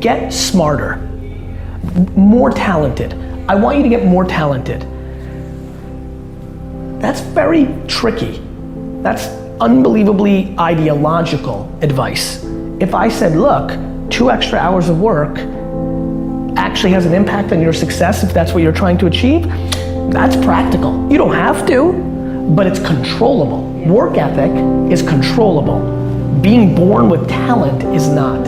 Get smarter, more talented. I want you to get more talented. That's very tricky. That's unbelievably ideological advice. If I said, look, 2 extra hours of work actually has an impact on your success if that's what you're trying to achieve, that's practical. You don't have to, but it's controllable. Work ethic is controllable. Being born with talent is not.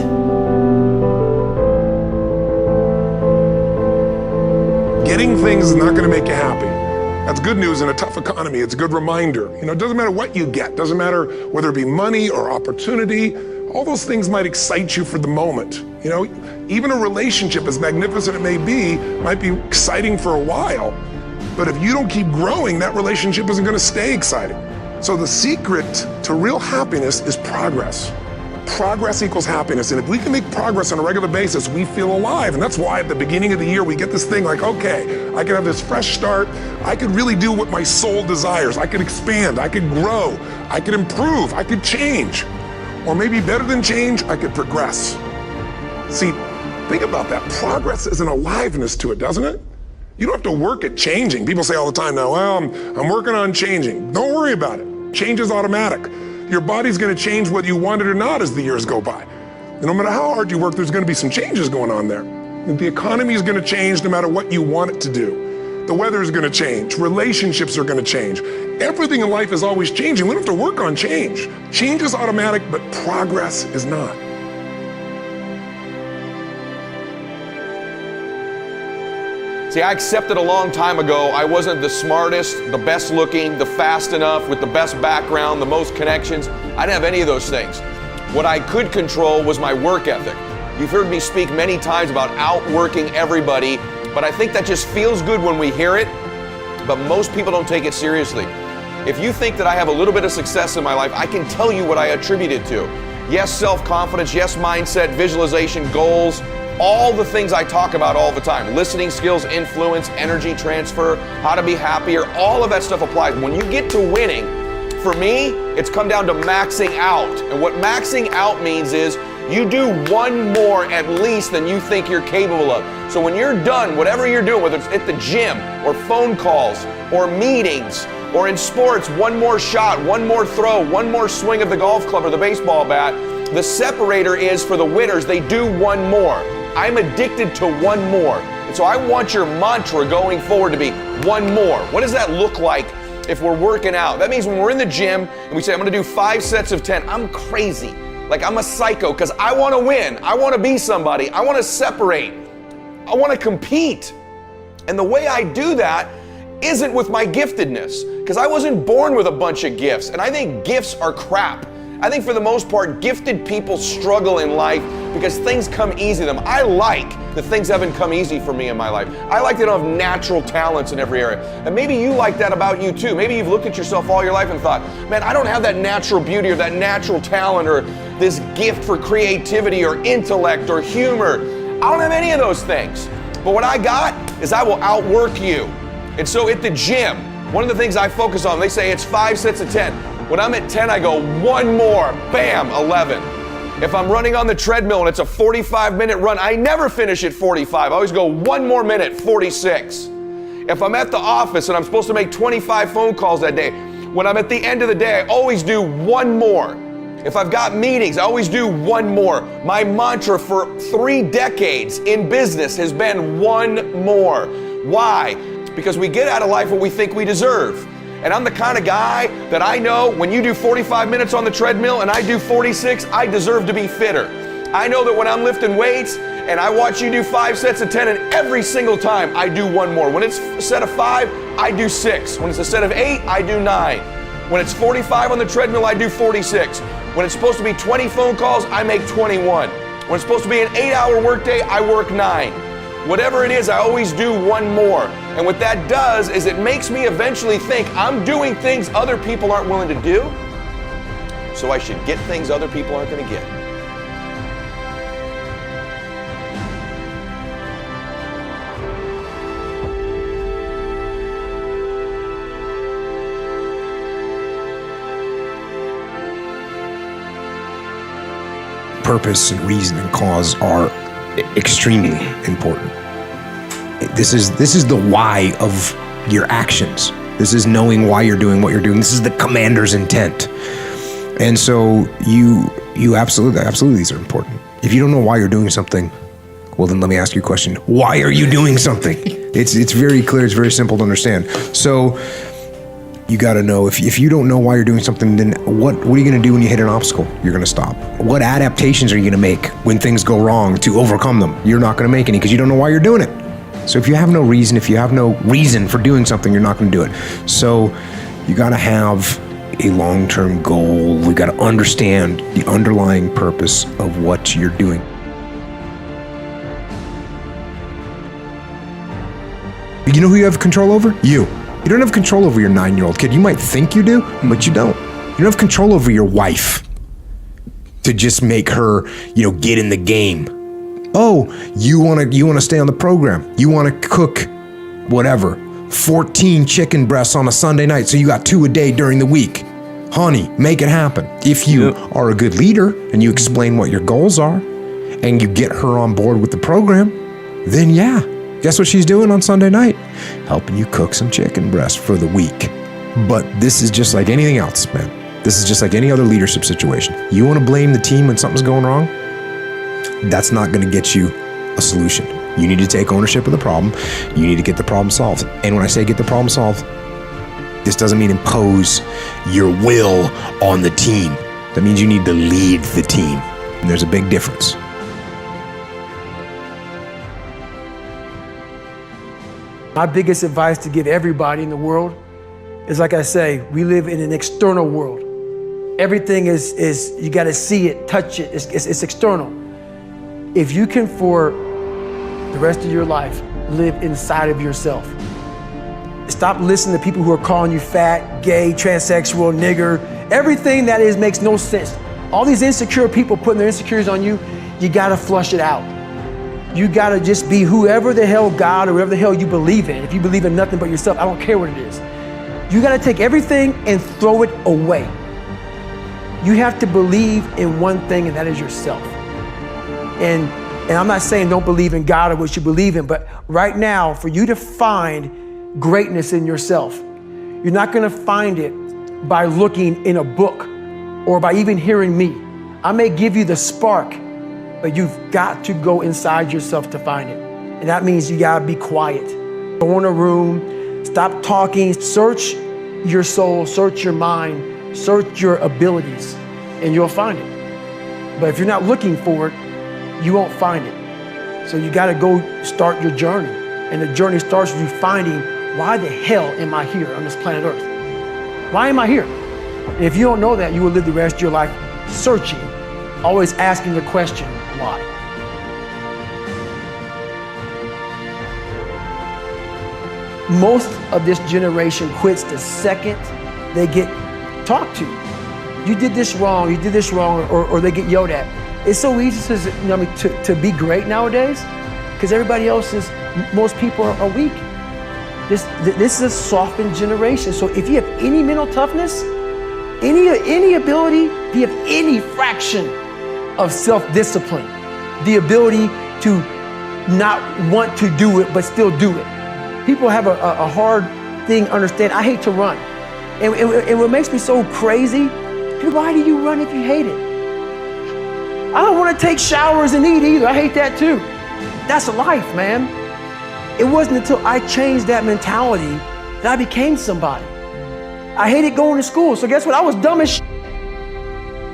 Getting things is not going to make you happy. That's good news in a tough economy. It's a good reminder. You know, it doesn't matter what you get. Doesn't matter whether it be money or opportunity. All those things might excite you for the moment. You know, even a relationship, as magnificent it may be, might be exciting for a while. But if you don't keep growing, that relationship isn't going to stay exciting. So the secret to real happiness is progress. Progress equals happiness. And if we can make progress on a regular basis, we feel alive. And that's why at the beginning of the year, we get this thing like, okay, I can have this fresh start. I could really do what my soul desires. I could expand. I could grow. I could improve. I could change. Or maybe better than change, I could progress. See, think about that. Progress is an aliveness to it, doesn't it? You don't have to work at changing. People say all the time now, well, I'm working on changing. Don't worry about it. Change is automatic. Your body's going to change whether you want it or not as the years go by. And no matter how hard you work, there's going to be some changes going on there. And the economy is going to change no matter what you want it to do. The weather is going to change. Relationships are going to change. Everything in life is always changing. We don't have to work on change. Change is automatic, but progress is not. See, I accepted a long time ago I wasn't the smartest, the best looking, the fast enough, with the best background, the most connections. I didn't have any of those things. What I could control was my work ethic. You've heard me speak many times about outworking everybody, but I think that just feels good when we hear it, but most people don't take it seriously. If you think that I have a little bit of success in my life, I can tell you what I attribute it to. Yes, self-confidence, yes, mindset, visualization, goals, all the things I talk about all the time. Listening skills, influence, energy transfer, how to be happier, all of that stuff applies. When you get to winning, for me, it's come down to maxing out. And what maxing out means is you do one more at least than you think you're capable of. So when you're done, whatever you're doing, whether it's at the gym or phone calls or meetings or in sports, one more shot, one more throw, one more swing of the golf club or the baseball bat, the separator is for the winners, they do one more. I'm addicted to one more. And so I want your mantra going forward to be one more. What does that look like if we're working out? That means when we're in the gym and we say, I'm gonna do 5 sets of 10, I'm crazy. Like I'm a psycho because I wanna win. I wanna be somebody. I wanna separate. I wanna compete. And the way I do that isn't with my giftedness, because I wasn't born with a bunch of gifts. And I think gifts are crap. I think for the most part, gifted people struggle in life because things come easy to them. I like that things haven't come easy for me in my life. I like that I don't have natural talents in every area. And maybe you like that about you too. Maybe you've looked at yourself all your life and thought, man, I don't have that natural beauty or that natural talent or this gift for creativity or intellect or humor. I don't have any of those things. But what I got is I will outwork you. And so at the gym, one of the things I focus on, they say it's 5 sets of 10. When I'm at 10, I go one more, bam, 11. If I'm running on the treadmill and it's a 45-minute run, I never finish at 45. I always go one more minute, 46. If I'm at the office and I'm supposed to make 25 phone calls that day, when I'm at the end of the day, I always do one more. If I've got meetings, I always do one more. My mantra for 3 decades in business has been one more. Why? Because we get out of life what we think we deserve. And I'm the kind of guy that I know when you do 45 minutes on the treadmill and I do 46, I deserve to be fitter. I know that when I'm lifting weights and I watch you do 5 sets of 10 and every single time I do one more. When it's a set of 5, I do 6. When it's a set of 8, I do 9. When it's 45 on the treadmill, I do 46. When it's supposed to be 20 phone calls, I make 21. When it's supposed to be an 8-hour workday, I work 9. Whatever it is, I always do one more. And what that does is it makes me eventually think I'm doing things other people aren't willing to do, so I should get things other people aren't going to get. Purpose and reason and cause are extremely important. This is the why of your actions. This is knowing why you're doing what you're doing. This is the commander's intent. And so you absolutely these are important. If you don't know why you're doing something, well then let me ask you a question. Why are you doing something? It's very clear, it's very simple to understand. So you gotta know, if you don't know why you're doing something, then what are you gonna do when you hit an obstacle? You're gonna stop. What adaptations are you gonna make when things go wrong to overcome them? You're not gonna make any because you don't know why you're doing it. So if you have no reason for doing something, you're not gonna do it. So you gotta have a long-term goal. We gotta understand the underlying purpose of what you're doing. You know who you have control over? You. You don't have control over your 9-year-old kid. You might think you do, but you don't. You don't have control over your wife to just make her, get in the game. Oh, you wanna stay on the program. You wanna cook, whatever, 14 chicken breasts on a Sunday night, so you got 2 a day during the week. Honey, make it happen. If you are a good leader and you explain what your goals are and you get her on board with the program, then yeah, guess what she's doing on Sunday night? Helping you cook some chicken breast for the week. But this is just like anything else, man. This is just like any other leadership situation. You want to blame the team when something's going wrong? That's not going to get you a solution. You need to take ownership of the problem. You need to get the problem solved. And when I say get the problem solved, this doesn't mean impose your will on the team. That means you need to lead the team. And there's a big difference. My biggest advice to give everybody in the world is, like I say, we live in an external world. Everything is you got to see it, touch it, it's external. If you can, for the rest of your life, live inside of yourself. Stop listening to people who are calling you fat, gay, transsexual, nigger. Everything that is makes no sense. All these insecure people putting their insecurities on you, you gotta flush it out. You gotta just be whoever the hell God or whatever the hell you believe in. If you believe in nothing but yourself, I don't care what it is. You gotta take everything and throw it away. You have to believe in one thing, and that is yourself. And I'm not saying don't believe in God or what you believe in, but right now, for you to find greatness in yourself, you're not gonna find it by looking in a book or by even hearing me. I may give you the spark, but you've got to go inside yourself to find it. And that means you gotta be quiet. Go in a room, stop talking, search your soul, search your mind, search your abilities, and you'll find it. But if you're not looking for it, you won't find it. So you gotta go start your journey. And the journey starts with you finding, why the hell am I here on this planet Earth? Why am I here? And if you don't know that, you will live the rest of your life searching, always asking the question, why? Most of this generation quits the second they get talked to. You did this wrong, or they get yelled at. It's so easy to be great nowadays because everybody else is, most people are weak. This is a softened generation. So if you have any mental toughness, any ability, if you have any fraction of self-discipline, the ability to not want to do it but still do it. People have a hard thing to understand. I hate to run. And what makes me so crazy, why do you run if you hate it? I don't want to take showers and eat either. I hate that too. That's life, man. It wasn't until I changed that mentality that I became somebody. I hated going to school, so guess what? I was dumb as shit.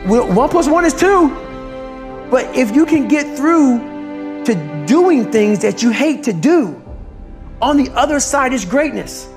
1 + 1 is 2. But if you can get through to doing things that you hate to do, on the other side is greatness.